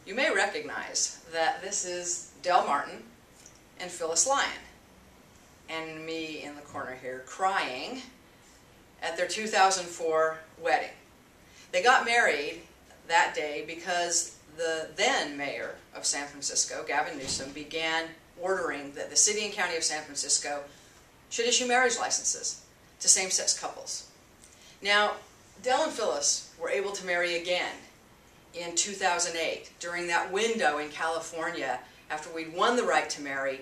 You may recognize that this is Del Martin and Phyllis Lyon, and me in the corner here crying at their 2004 wedding. They got married that day because the then mayor of San Francisco, Gavin Newsom, began ordering that the city and county of San Francisco should issue marriage licenses to same-sex couples. Now, Del and Phyllis were able to marry again in 2008, during that window in California after we'd won the right to marry,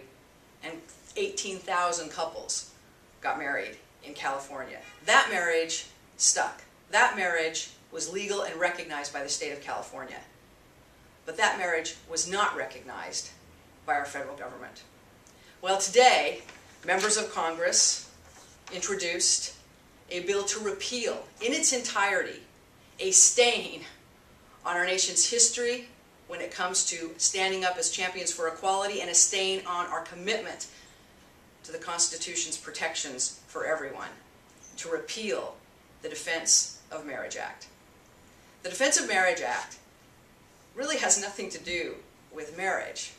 and 18,000 couples got married in California. That marriage stuck. That marriage was legal and recognized by the state of California. But that marriage was not recognized by our federal government. Well, today, members of Congress introduced a bill to repeal, in its entirety, a stain on our nation's history when it comes to standing up as champions for equality, and a stain on our commitment to the Constitution's protections for everyone, to repeal the Defense of Marriage Act. The Defense of Marriage Act really has nothing to do with marriage.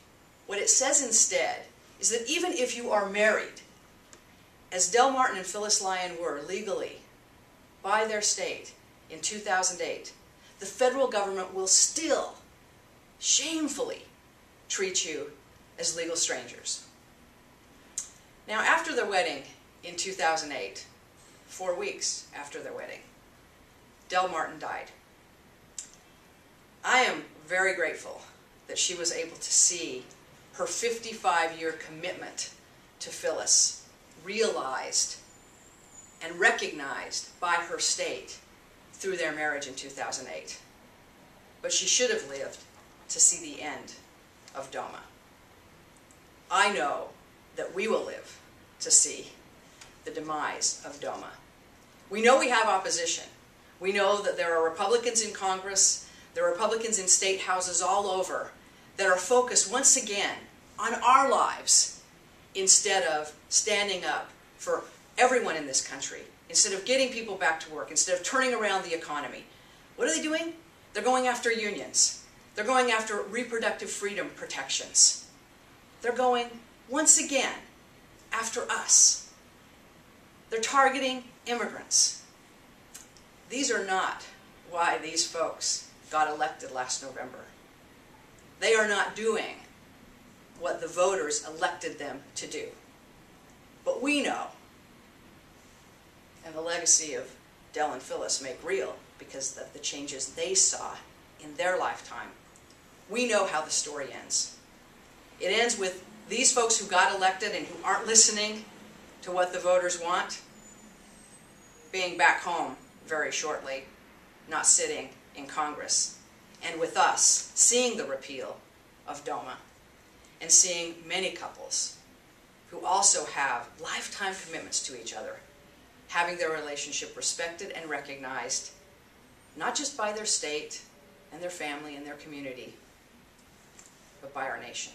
What it says instead is that even if you are married, as Del Martin and Phyllis Lyon were legally by their state in 2008, the federal government will still shamefully treat you as legal strangers. Now, after their wedding in 2008, 4 weeks after their wedding, Del Martin died. I am very grateful that she was able to see her 55-year commitment to Phyllis realized and recognized by her state through their marriage in 2008. But she should have lived to see the end of DOMA. I know that we will live to see the demise of DOMA. We know we have opposition. We know that there are Republicans in Congress, there are Republicans in state houses all over that are focused once again on our lives instead of standing up for everyone in this country, instead of getting people back to work, instead of turning around the economy. What are they doing? They're going after unions. They're going after reproductive freedom protections. They're going, once again, after us. They're targeting immigrants. These are not why these folks got elected last November. They are not doing what the voters elected them to do. But we know, and the legacy of Del and Phyllis make real because of the changes they saw in their lifetime. We know how the story ends. It ends with these folks who got elected and who aren't listening to what the voters want being back home very shortly, not sitting in Congress. And with us seeing the repeal of DOMA and seeing many couples who also have lifetime commitments to each other, having their relationship respected and recognized, not just by their state and their family and their community, but by our nation.